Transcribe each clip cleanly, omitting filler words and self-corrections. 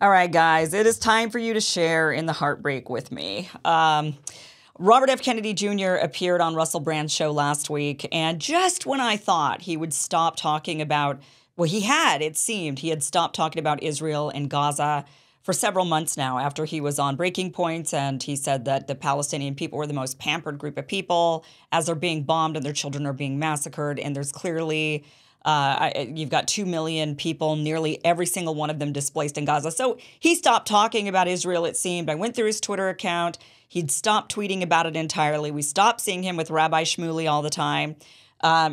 All right, guys, it is time for you to share in the heartbreak with me. Robert F. Kennedy Jr. appeared on Russell Brand's show last week, and just when I thought he would stop talking about, well, it seemed he had stopped talking about Israel and Gaza for several months now after he was on Breaking Points, and he said that the Palestinian people were the most pampered group of people as they're being bombed and their children are being massacred, and there's clearly you've got 2 million people, nearly every single one of them displaced in Gaza. So he stopped talking about Israel, it seemed. I went through his Twitter account. He'd stopped tweeting about it entirely. We stopped seeing him with Rabbi Shmuley all the time.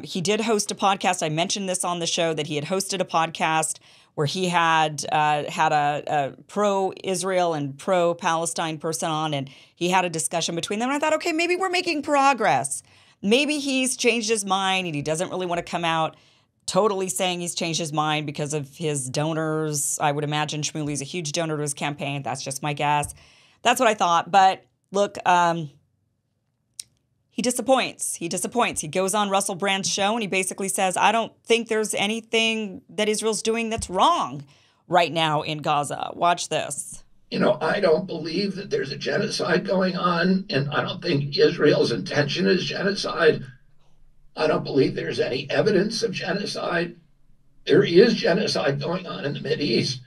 He did host a podcast. I mentioned this on the show, that he had hosted a podcast where he had a pro-Israel and pro-Palestine person on, and he had a discussion between them. And I thought, okay, maybe we're making progress. Maybe he's changed his mind and he doesn't really want to come out totally saying he's changed his mind because of his donors. I would imagine Shmuley's a huge donor to his campaign. That's just my guess. That's what I thought. But look, he disappoints. He disappoints. He goes on Russell Brand's show and he basically says, I don't think there's anything that Israel's doing that's wrong right now in Gaza. Watch this. I don't believe that there's a genocide going on, and I don't think Israel's intention is genocide. I don't believe there's any evidence of genocide. There is genocide going on in the Mideast,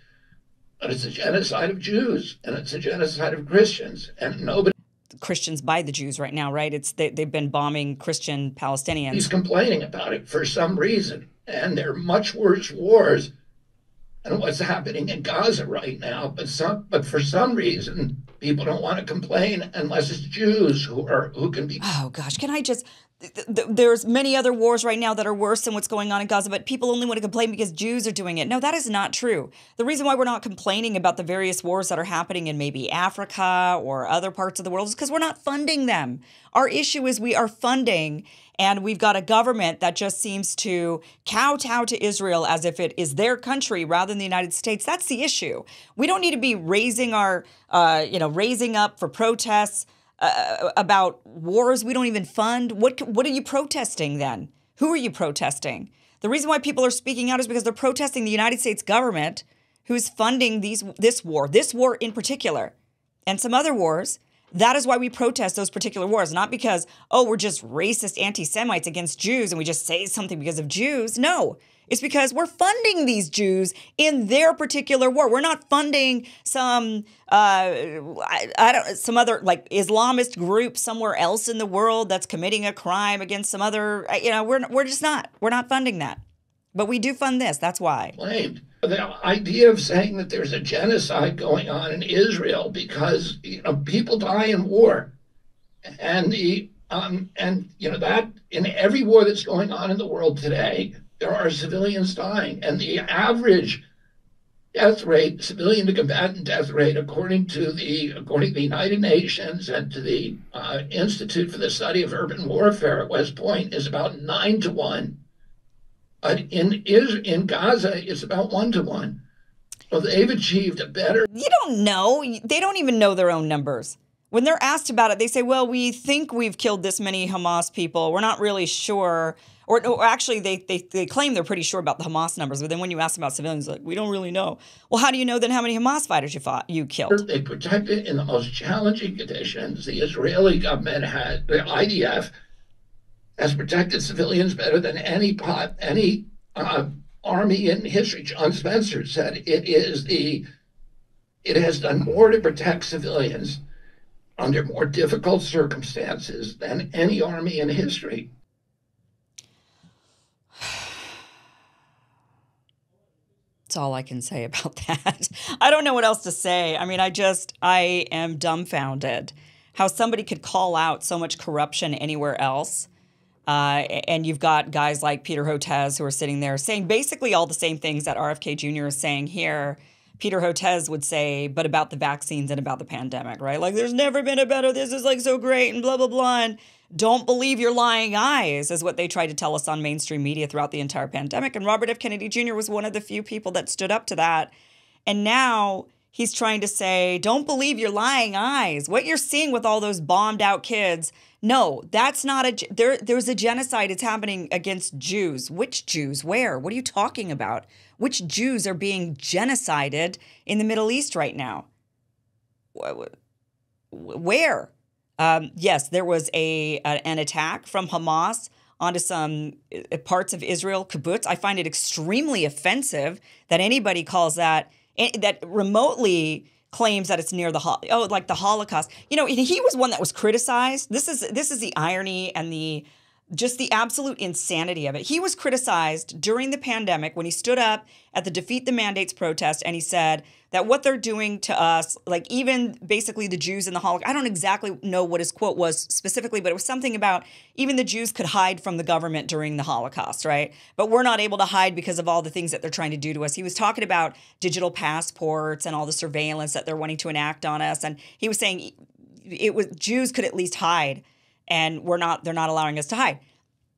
but it's a genocide of Jews and it's a genocide of Christians, and nobody. Christians by the Jews right now, right? They've been bombing Christian Palestinians. He's complaining about it for some reason, and there are much worse wars than what's happening in Gaza right now. But for some reason, people don't want to complain unless it's Jews who can be. Oh gosh, can I just? There's many other wars right now that are worse than what's going on in Gaza, but people only want to complain because Jews are doing it. No, that is not true. The reason why we're not complaining about the various wars that are happening in maybe Africa or other parts of the world is because we're not funding them. Our issue is we are funding, and we've got a government that just seems to kowtow to Israel as if it is their country rather than the United States. That's the issue. We don't need to be raising up for protests about wars we don't even fund. What are you protesting then? Who are you protesting? The reason why people are speaking out is because they're protesting the United States government, who's funding this war in particular, and some other wars. That is why we protest those particular wars, not because, we're just racist anti-Semites against Jews and we just say something because of Jews. No, it's because we're funding these Jews in their particular war. We're not funding some some other like Islamist group somewhere else in the world that's committing a crime against some other. We're just not. We're not funding that. But we do fund this. That's why. Blamed. The idea of saying that there's a genocide going on in Israel because people die in war, and that in every war that's going on in the world today, there are civilians dying, and the average death rate, civilian to combatant death rate, according to the United Nations and to the Institute for the Study of Urban Warfare at West Point, is about 9 to 1. But in Gaza, it's about 1 to 1. So they've achieved a better. You don't know. They don't even know their own numbers. When they're asked about it, they say, well, we think we've killed this many Hamas people. We're not really sure. Or actually, they claim they're pretty sure about the Hamas numbers. But then when you ask them about civilians, like, we don't really know. Well, how do you know then how many Hamas fighters you killed? They protected in the most challenging conditions. The Israeli government the IDF has protected civilians better than any army in history. John Spencer said it has done more to protect civilians under more difficult circumstances than any army in history. That's all I can say about that. I don't know what else to say. I mean, I am dumbfounded how somebody could call out so much corruption anywhere else. And you've got guys like Peter Hotez who are sitting there saying basically all the same things that RFK Jr. is saying here. Peter Hotez would say, but about the vaccines and about the pandemic, right? Like, there's never been a better, this is like so great and blah, blah, blah. And don't believe your lying eyes is what they tried to tell us on mainstream media throughout the entire pandemic. And Robert F. Kennedy Jr. was one of the few people that stood up to that. And now he's trying to say, don't believe your lying eyes. What you're seeing with all those bombed out kids, no, that's not there's a genocide. It's happening against Jews. Which Jews? Where? What are you talking about? Which Jews are being genocided in the Middle East right now? Where? Yes, there was an attack from Hamas onto some parts of Israel, kibbutz. I find it extremely offensive that anybody calls that remotely claims that it's near the Holocaust. You know, he was one that was criticized. This is the irony and just the absolute insanity of it. He was criticized during the pandemic when he stood up at the Defeat the Mandates protest and he said that what they're doing to us, like even basically the Jews in the Holocaust, I don't exactly know what his quote was specifically, but it was something about even the Jews could hide from the government during the Holocaust, right? But we're not able to hide because of all the things that they're trying to do to us. He was talking about digital passports and all the surveillance that they're wanting to enact on us. And he was saying Jews could at least hide. And they're not allowing us to hide.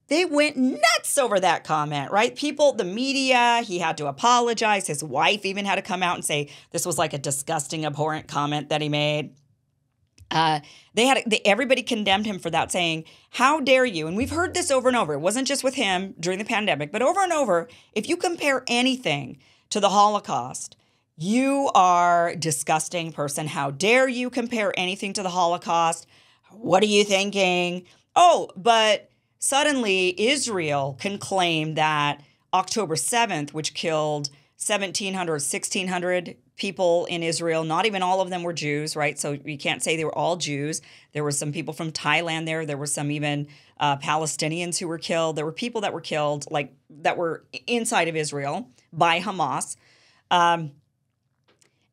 They went nuts over that comment, right? People, the media, he had to apologize. His wife even had to come out and say this was like a disgusting, abhorrent comment that he made. Everybody condemned him for that, saying, how dare you? And we've heard this over and over. It wasn't just with him during the pandemic, but over and over. If you compare anything to the Holocaust, you are a disgusting person. How dare you compare anything to the Holocaust? What are you thinking? Oh, but suddenly Israel can claim that October 7th, which killed 1,700 or 1,600 people in Israel, not even all of them were Jews, right? So you can't say they were all Jews. There were some people from Thailand there. There were some even Palestinians who were killed. There were people that were killed, like that were inside of Israel by Hamas.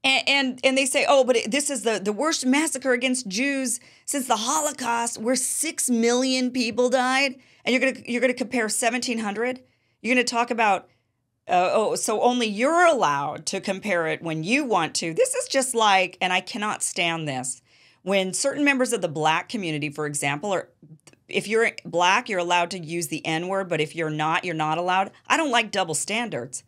And they say, oh, but this is the worst massacre against Jews since the Holocaust, where 6 million people died, and you're gonna compare 1,700. You're gonna talk about so only you're allowed to compare it when you want to. This is just like, and I cannot stand this, when certain members of the Black community, for example, if you're Black, you're allowed to use the N-word, but if you're not allowed. I don't like double standards.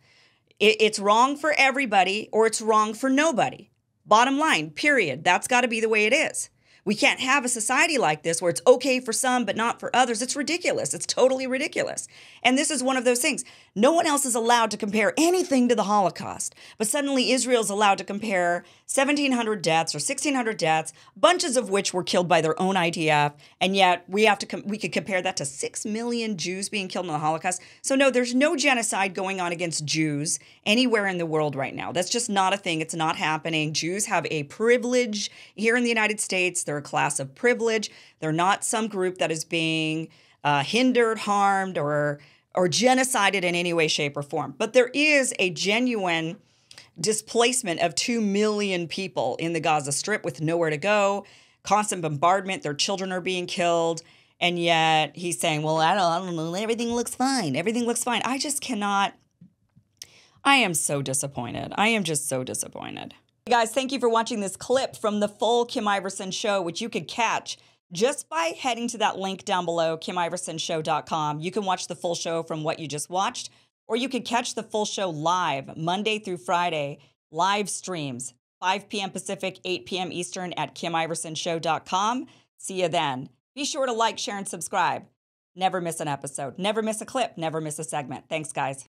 It's wrong for everybody or it's wrong for nobody. Bottom line, period. That's got to be the way it is. We can't have a society like this where it's okay for some but not for others. It's ridiculous. It's totally ridiculous. And this is one of those things. No one else is allowed to compare anything to the Holocaust. But suddenly Israel's allowed to compare 1,700 deaths or 1,600 deaths, bunches of which were killed by their own IDF. And yet we could compare that to 6 million Jews being killed in the Holocaust. So no, there's no genocide going on against Jews anywhere in the world right now. That's just not a thing. It's not happening. Jews have a privilege here in the United States. They're a class of privilege. They're not some group that is being hindered, harmed, or genocided in any way, shape, or form. But there is a genuine displacement of 2 million people in the Gaza Strip with nowhere to go, constant bombardment, their children are being killed, and yet he's saying, well, I don't know, everything looks fine. Everything looks fine. I just cannot. I am so disappointed. I am just so disappointed. Hey guys, thank you for watching this clip from the full Kim Iversen show, which you could catch just by heading to that link down below, KimIversonShow.com. You can watch the full show from what you just watched, or you could catch the full show live Monday through Friday, live streams, 5 p.m. Pacific, 8 p.m. Eastern at KimIversonShow.com. See you then. Be sure to like, share, and subscribe. Never miss an episode. Never miss a clip. Never miss a segment. Thanks, guys.